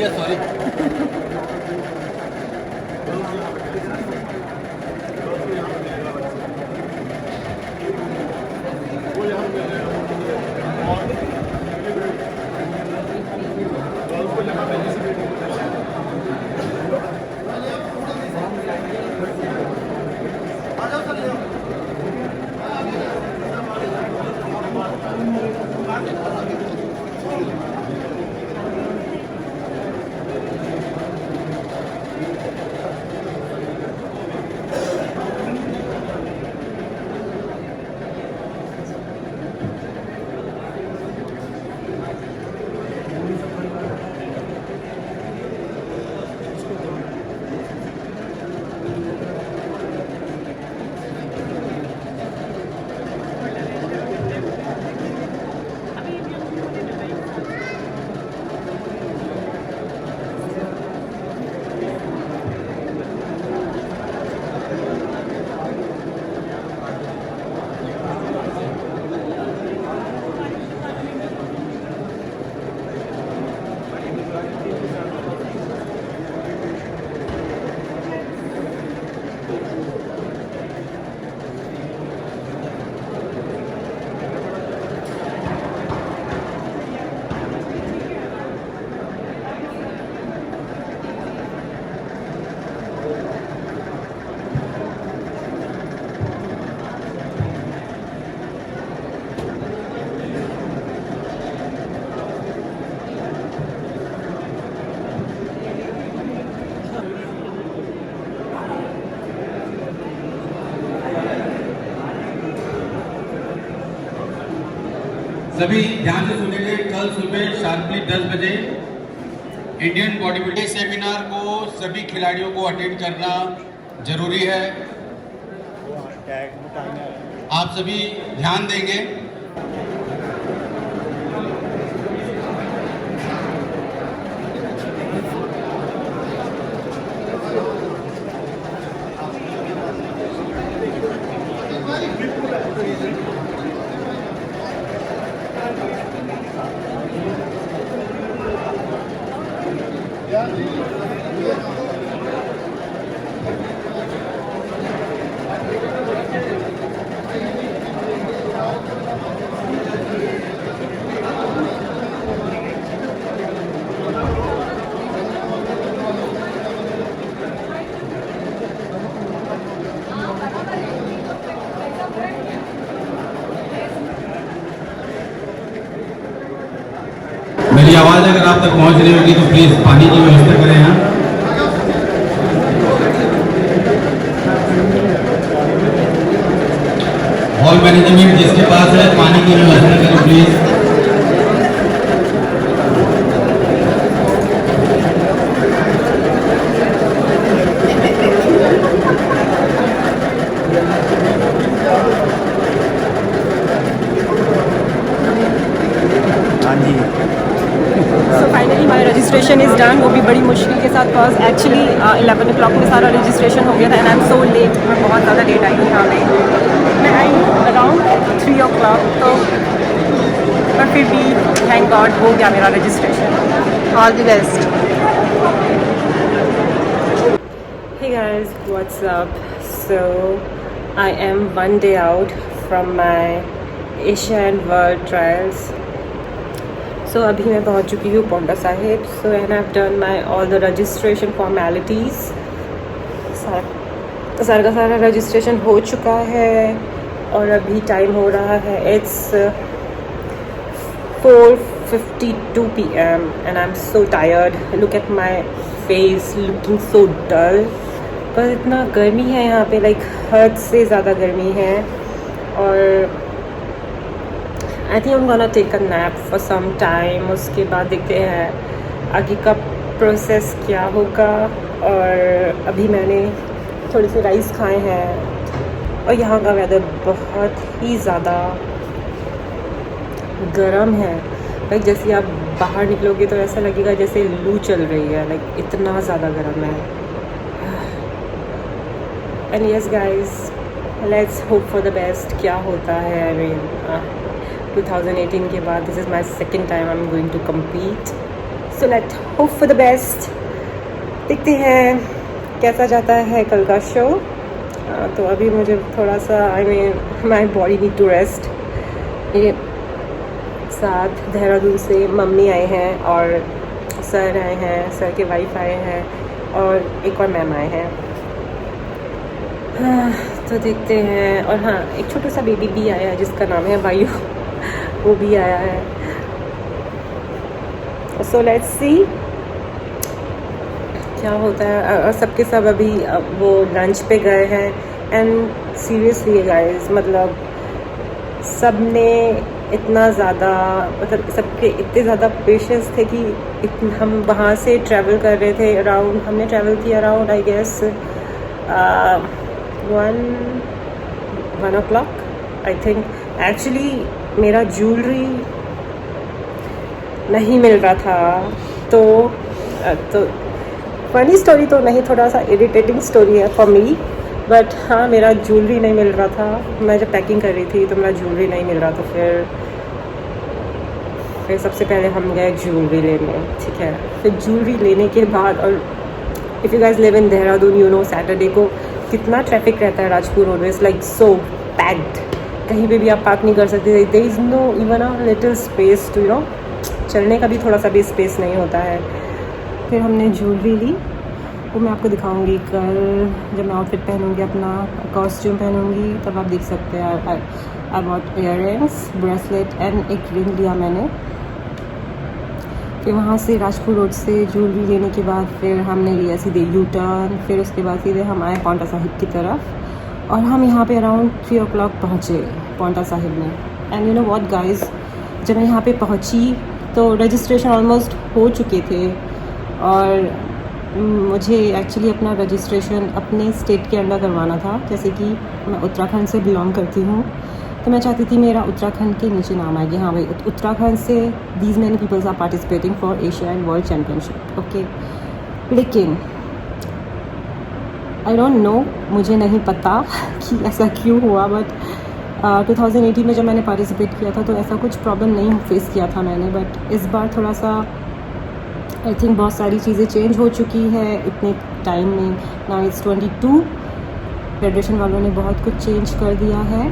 भैया सॉरी। सभी ध्यान से सुनिए, कल सुबह शार्पली 10 बजे इंडियन बॉडी बिल्डिंग सेमिनार को सभी खिलाड़ियों को अटेंड करना जरूरी है। आप सभी ध्यान देंगे। मेरी आवाज़ अगर आप तक पहुंच रही होगी तो प्लीज़ पानी की व्यवस्था करें यहाँ। हॉल मैनेजमेंट जिसके पास है पानी की व्यवस्था करें please. So finally my registration is done, वो भी बड़ी मुश्किल के साथ, cause actually 11 o'clock में सारा registration हो गया था and I'm so late, मैं बहुत ज़्यादा लेट आई हूँ यहाँ पे। मैं आई around 3 o'clock, तो पर फिर भी thank God हो गया मेरा registration। All the best। Hey guys, what's up? So I am one day out from my Asian World Trials। So अभी मैं पहुंच चुकी हूँ Paonta Sahib. So and I've done my all the registration formalities। सारा का सारा registration हो चुका है और अभी टाइम हो रहा है it's 4:52 p.m. and I'm so tired। Look at my face looking so dull। पर इतना गर्मी है यहाँ पे, like हद से ज़्यादा गर्मी है। और I think I'm gonna take a nap for some time। उसके बाद देखते हैं आगे का प्रोसेस क्या होगा। और अभी मैंने थोड़े से राइस खाए हैं और यहाँ का वेदर बहुत ही ज़्यादा गर्म है। लाइक जैसे आप बाहर निकलोगे तो ऐसा लगेगा जैसे लू चल रही है, लाइक इतना ज़्यादा गर्म है। And yes guys, let's hope for the best. क्या होता है, आई मीन 2018 के बाद this is my second time I am going to compete. So let hope for the best. देखते हैं कैसा जाता है कल का शो। तो अभी मुझे थोड़ा सा my body need to rest. मेरे साथ देहरादून से मम्मी आए हैं और सर आए हैं, सर के वाइफ आए हैं और एक और मैम आए हैं। हाँ, तो देखते हैं। और हाँ, एक छोटा सा बेबी भी आया है जिसका नाम है वायु, वो भी आया है। सो लेट्स सी क्या होता है। और सबके सब अभी वो लंच पे गए हैं। एंड सीरियसली गाइस, मतलब सब ने इतना ज़्यादा, मतलब सबके इतने ज़्यादा पेशेंस थे कि हम वहाँ से ट्रैवल कर रहे थे अराउंड, हमने ट्रैवल किया around I guess 1 o'clock I think. Actually मेरा ज्वेलरी नहीं मिल रहा था, तो फनी स्टोरी तो नहीं, थोड़ा सा इरिटेटिंग स्टोरी है फॉर मी। बट हाँ, मेरा ज्वेलरी नहीं मिल रहा था। मैं जब पैकिंग कर रही थी तो मेरा ज्वेलरी नहीं मिल रहा, तो फिर सबसे पहले हम गए ज्वेलरी लेने, ठीक है। फिर ज्वेलरी लेने के बाद, और if you guys live in Dehradun you know Saturday को कितना ट्रैफिक रहता है Rajpur roadways, like so packed. कहीं पे भी आप पार्क नहीं कर सकते। There is no even a little space to चलने का भी थोड़ा सा भी स्पेस नहीं होता है। फिर हमने ज्वेलरी ली, वो मैं आपको दिखाऊंगी कल जब मैं आउटफिट पहनूंगी, अपना कॉस्ट्यूम पहनूंगी, तब आप देख सकते हैं। I bought earrings, bracelet and एक रिंग लिया मैंने। फिर वहाँ से राजपुर रोड से ज्वेलरी लेने के बाद फिर हमने लिया सीधे यू टर्न। फिर उसके बाद सीधे हम आए पांटा साहिब की तरफ और हम यहाँ पे अराउंड 3 o'clock पहुँचे पांटा साहिब में। And you know what guys, जब मैं यहाँ पे पहुँची तो रजिस्ट्रेशन ऑलमोस्ट हो चुके थे और मुझे एक्चुअली अपना रजिस्ट्रेशन अपने स्टेट के अंडर करवाना था। जैसे कि मैं उत्तराखंड से बिलोंग करती हूँ, तो मैं चाहती थी मेरा उत्तराखंड के नीचे नाम आएगी। हाँ भाई, उत्तराखंड से these many peoples are participating for Asia and world championship, okay. लेकिन आई डोंट नो, मुझे नहीं पता कि ऐसा क्यों हुआ। बट 2018 में जब मैंने पार्टिसिपेट किया था तो ऐसा कुछ प्रॉब्लम नहीं फेस किया था मैंने। बट इस बार थोड़ा सा आई थिंक बहुत सारी चीज़ें चेंज हो चुकी है इतने टाइम में। नाउ इट्स 22, फेडरेशन वालों ने बहुत कुछ चेंज कर दिया है।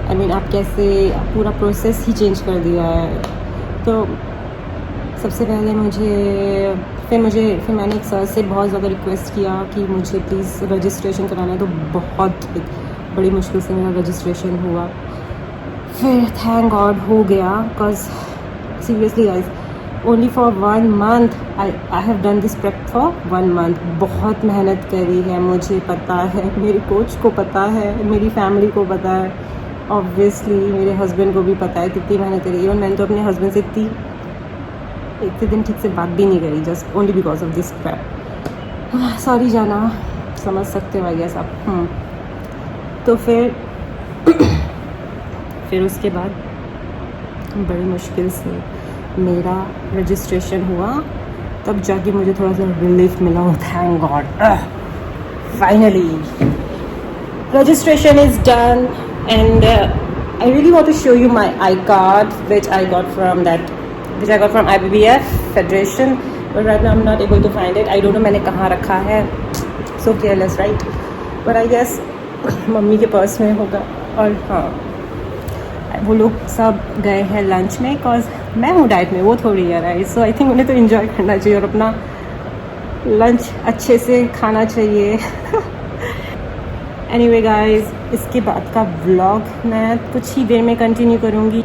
आई मीन आप कैसे पूरा प्रोसेस ही चेंज कर दिया है। तो सबसे पहले फिर मैंने एक सर से बहुत ज़्यादा रिक्वेस्ट किया कि मुझे प्लीज़ रजिस्ट्रेशन कराना है। तो बहुत बड़ी मुश्किल से मेरा रजिस्ट्रेशन हुआ। फिर थैंक गॉड हो गया, because seriously guys only for 1 month I have done this prep for 1 month। बहुत मेहनत करी है, मुझे पता है, मेरे कोच को पता है, मेरी फैमिली को पता है, ऑब्वियसली मेरे हस्बैंड को भी पता है कितनी मेहनत करी। इवन मैंने तो अपने हस्बैंड से इतने दिन ठीक से बात भी नहीं करी, just only because of this prep. Sorry जाना, समझ सकते हो आई गेस आप। तो फिर उसके बाद बड़ी मुश्किल से मेरा रजिस्ट्रेशन हुआ, तब जाके मुझे थोड़ा सा रिलीफ मिला। Thank God, finally registration is done and I really want to show you my iCard which I got from IBBF Federation, but right now I'm not able to find it. I don't know मैंने कहाँ रखा है, so careless right, but I guess mummy के purse में होगा। और हाँ, वो लोग सब गए हैं लंच में, बिकॉज मैं हूँ डाइट में, वो थोड़ी है राइट। सो आई थिंक उन्हें तो इन्जॉय करना चाहिए और अपना लंच अच्छे से खाना चाहिए। एनीवे गाइस, इसके बाद का व्लॉग मैं कुछ ही देर में कंटिन्यू करूँगी।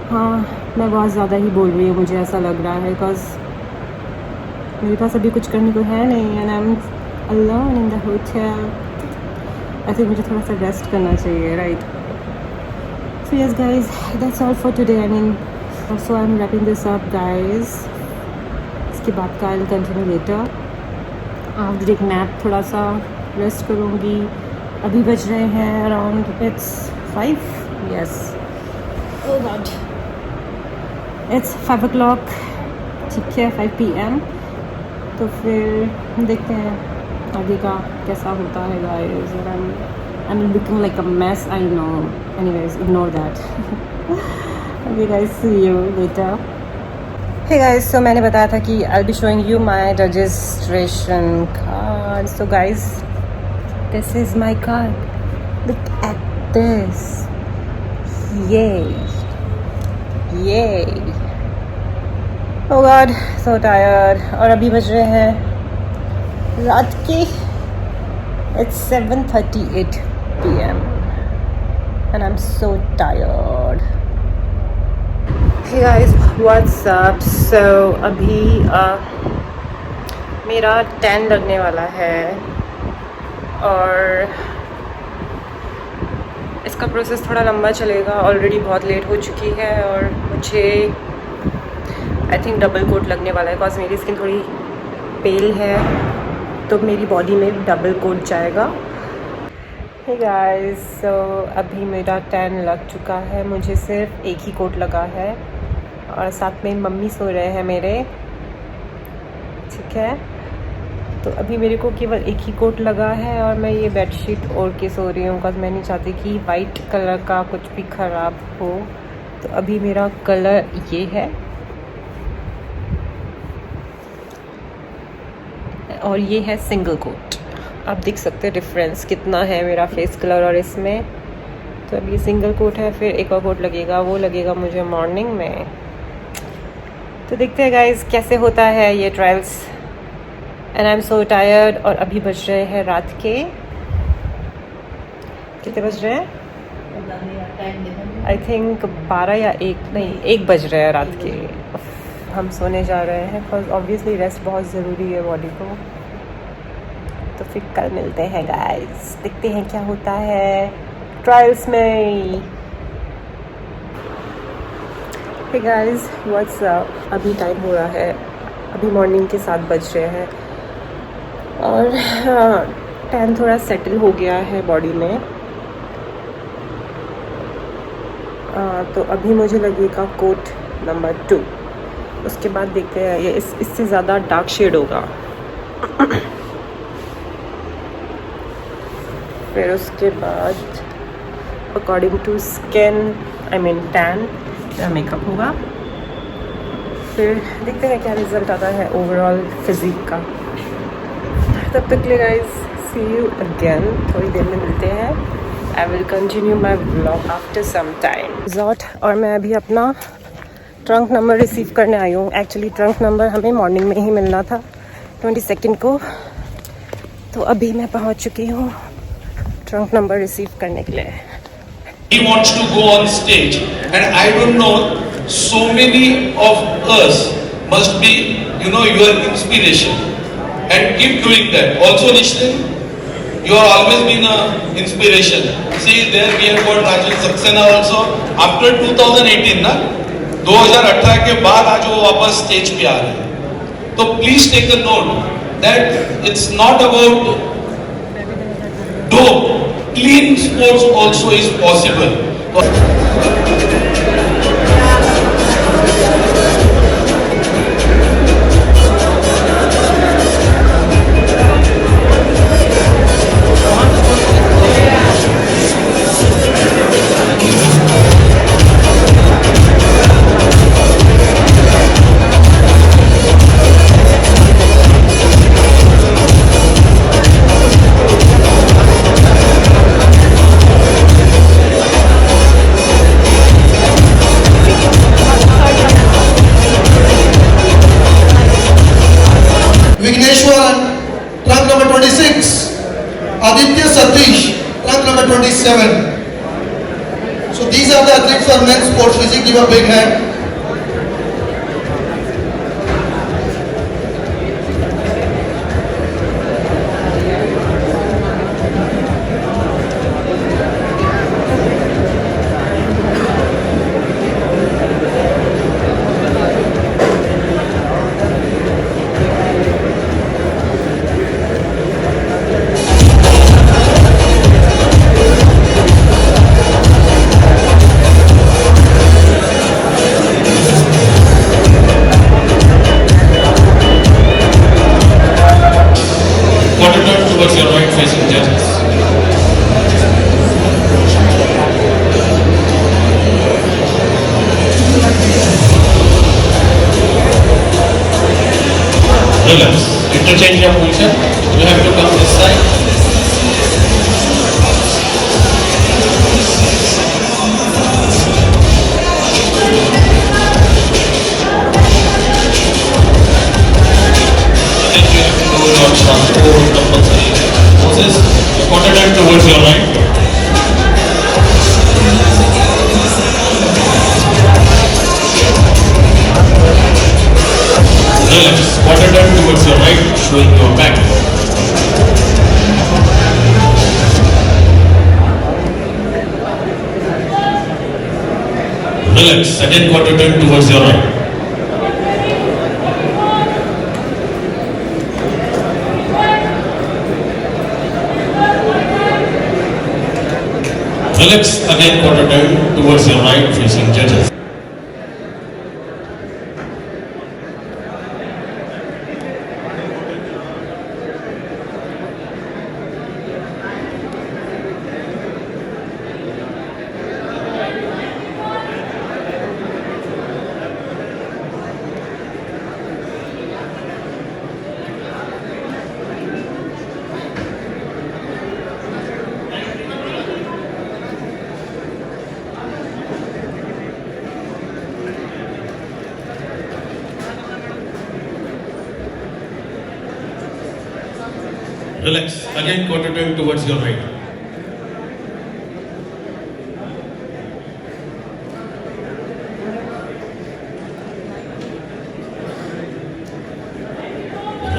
हाँ, मैं बहुत ज़्यादा ही बोल रही हूँ, मुझे ऐसा लग रहा है, बिकॉज मेरे पास अभी कुछ करने को है नहीं and I am alone in the hotel. ऐसे मुझे थोड़ा सा रेस्ट करना चाहिए right. So yes guys, that's all for today. I mean, so I'm wrapping this up guys. इसके बाद का I'll continue later. आफ्टर एक नैप थोड़ा सा रेस्ट करूँगी। अभी बज रहे हैं around it's 5, yes, oh god, it's 5 o'clock, ठीक है, 5 PM। तो फिर देखते हैं आगे का कैसा होता है गाइस। और I'm looking like a mess, I know. Anyways, ignore that. Okay guys, see you later. Hey guys, so मैंने बताया था कि I'll be showing you my registration card. So guys, this is my card. Look at this. Yay. Yay. Oh God, so tired. और अभी बज रहे हैं रात के It's 7:38 p.m. and I'm so tired. Hey guys, what's up? So अभी मेरा 10 लगने वाला है और इसका प्रोसेस थोड़ा लंबा चलेगा. ऑलरेडी बहुत लेट हो चुकी है और मुझे आई थिंक डबल कोट लगने वाला है बिकॉज मेरी स्किन थोड़ी पेल है तो मेरी बॉडी में डबल कोट जाएगा. Hey guys, so अभी मेरा 10 लग चुका है. मुझे सिर्फ एक ही कोट लगा है और साथ में मम्मी सो रहे हैं मेरे. ठीक है, तो अभी मेरे को केवल एक ही कोट लगा है और मैं ये बेडशीट ओढ़ के सो रही हूँ बिकॉज मैं नहीं चाहती कि वाइट कलर का कुछ भी ख़राब हो. तो अभी मेरा कलर ये है और ये है सिंगल कोट. आप देख सकते हैं डिफरेंस कितना है मेरा फेस कलर और इसमें. तो अब ये सिंगल कोट है, फिर एक और कोट लगेगा, वो लगेगा मुझे मॉर्निंग में. तो देखते हैं गाइस कैसे होता है ये trials. And I am so tired. और अभी बज रहे हैं रात के कितने बज रहे हैं? आई थिंक 12 या 1 नहीं 1 बज रहे हैं रात के. हम सोने जा रहे हैं बिकॉज ऑब्वियसली रेस्ट बहुत ज़रूरी है बॉडी को. तो फिर कल मिलते हैं गाइस, देखते हैं क्या होता है ट्रायल्स में. Hey guys, what's up? अभी टाइम हो रहा है, अभी मॉर्निंग के 7 बज रहे हैं और टैन थोड़ा सेटल हो गया है बॉडी में. तो अभी मुझे लगेगा कोट नंबर 2. उसके बाद देखते हैं ये इससे ज़्यादा डार्क शेड होगा. फिर उसके बाद according to skin I mean tan makeup होगा. फिर देखते हैं क्या रिज़ल्ट आता है ओवरऑल फिजिक का. तब तक के लिए गाइस सी यू अगेन, थोड़ी देर में मिलते हैं. I will continue my vlog after some time. Resort और मैं अभी अपना ट्रंक नंबर रिसीव करने आई हूँ. एक्चुअली ट्रंक नंबर हमें मॉर्निंग में ही मिलना था 22 को. तो अभी मैं पहुँच चुकी हूँ ट्रंक नंबर रिसीव करने के लिए. He wants to go on stage, and I don't know, so many of us must be, your inspiration, and keep doing that. Also, Nishlin, you have always been an inspiration. See, there we have got Rajesh Saxena also. After 2018, ना 2018 के बाद आज वो वापस stage पे आ रहे हैं. तो please take a note that it's not about dope. Clean sports also is possible. Trunk number 26, Aditya Satish, trunk number 27. So these are the athletes for men's sports physique. Give a big hand. Interchange your position. You have to come this side. Then you have to do your transport compulsory poses. Quarter turn towards your right. Relax. Quarter turn towards your right, showing your back. Relax. Again, quarter turn towards your right. Relax. Again, quarter turn towards your right, facing judges. Relax. Again, quarter turn towards your right.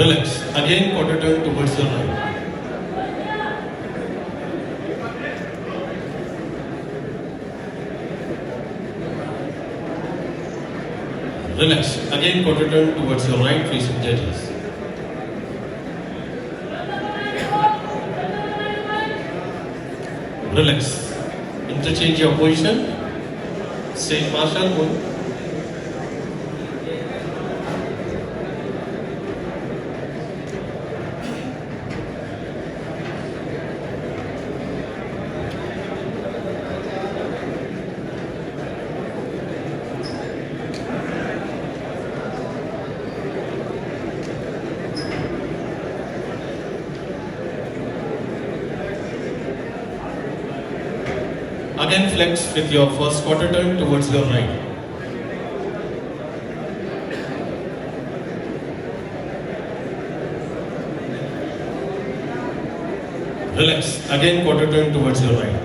Relax. Again, quarter turn towards your right. Relax. Again, quarter turn towards your right, facing judges. Relax. Interchange your position. Same martial move. Again, flex with your first quarter turn towards your right. Relax. Again, quarter turn towards your right.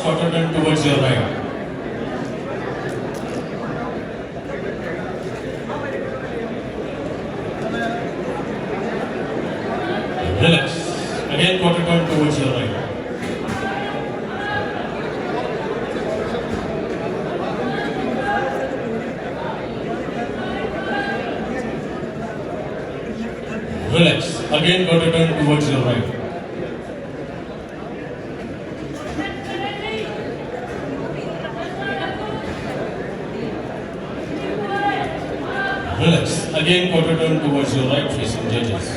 Quarter turn towards your right. Relax. Again, quarter turn towards your right. Relax. Again, quarter turn towards your right. Relax. Again, quarter turn towards your right, facing judges.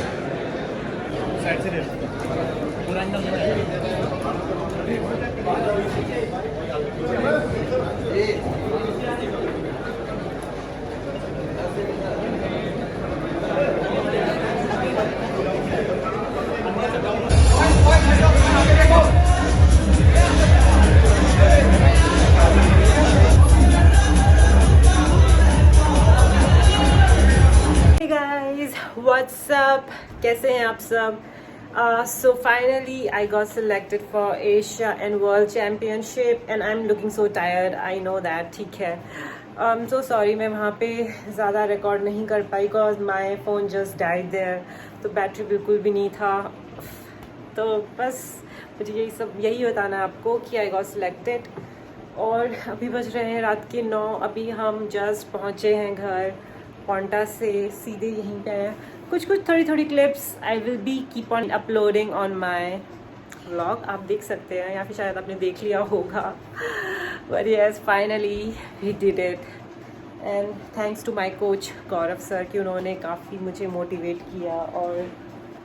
What's up? कैसे हैं आप सब? So finally I got selected for Asia and World Championship and I'm looking so tired. I know that. ठीक है. So sorry मैं वहाँ पे ज़्यादा रिकॉर्ड नहीं कर पाई because my phone just died there. तो बैटरी बिल्कुल भी नहीं था. तो बस मुझे यही बताना है आपको कि I got selected. और अभी बज रहे हैं रात के 9. अभी हम जस्ट पहुँचे हैं घर पॉन्टा से, सीधे यहीं पे हैं. कुछ थोड़ी clips I will be keep on uploading on my vlog. आप देख सकते हैं या फिर शायद आपने देख लिया होगा. But yes finally we did it. And thanks to my coach Gaurav sir कि उन्होंने काफ़ी मुझे मोटिवेट किया और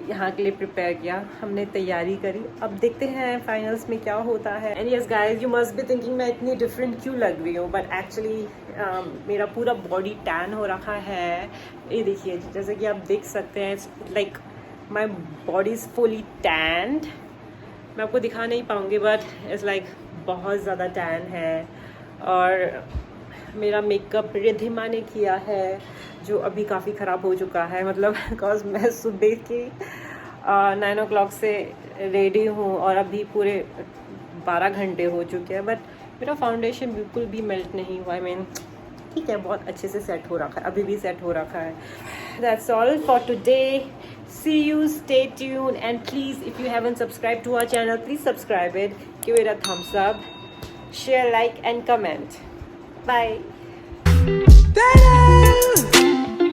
यहाँ के लिए प्रिपेयर किया। हमने तैयारी करी, अब देखते हैं फाइनल्स में क्या होता है। And yes guys, you must be thinking मैं इतनी डिफरेंट क्यों लग रही हूँ, बट एक्चुअली मेरा पूरा बॉडी टैन हो रखा है। ये देखिए, जैसे कि आप देख सकते हैं, it's like my body is fully stand. मैं आपको दिखा नहीं पाऊँगी, बट इट्स लाइक बहुत ज़्यादा टैन है। और मेरा मेकअप रिधिमा ने किया है, जो अभी काफ़ी ख़राब हो चुका है, मतलब बिकॉज मैं सुबह की 9 o'clock से रेडी हूँ और अभी पूरे 12 घंटे हो चुके हैं, बट मेरा फाउंडेशन बिल्कुल भी मेल्ट नहीं हुआ। आई मीन ठीक है, बहुत अच्छे से सेट हो रखा है, अभी भी सेट हो रखा है। That's all for today. See you, stay tuned, and please, if you haven't subscribed to our channel, please subscribe it, give it a thumbs up, share, like and comment. Bye.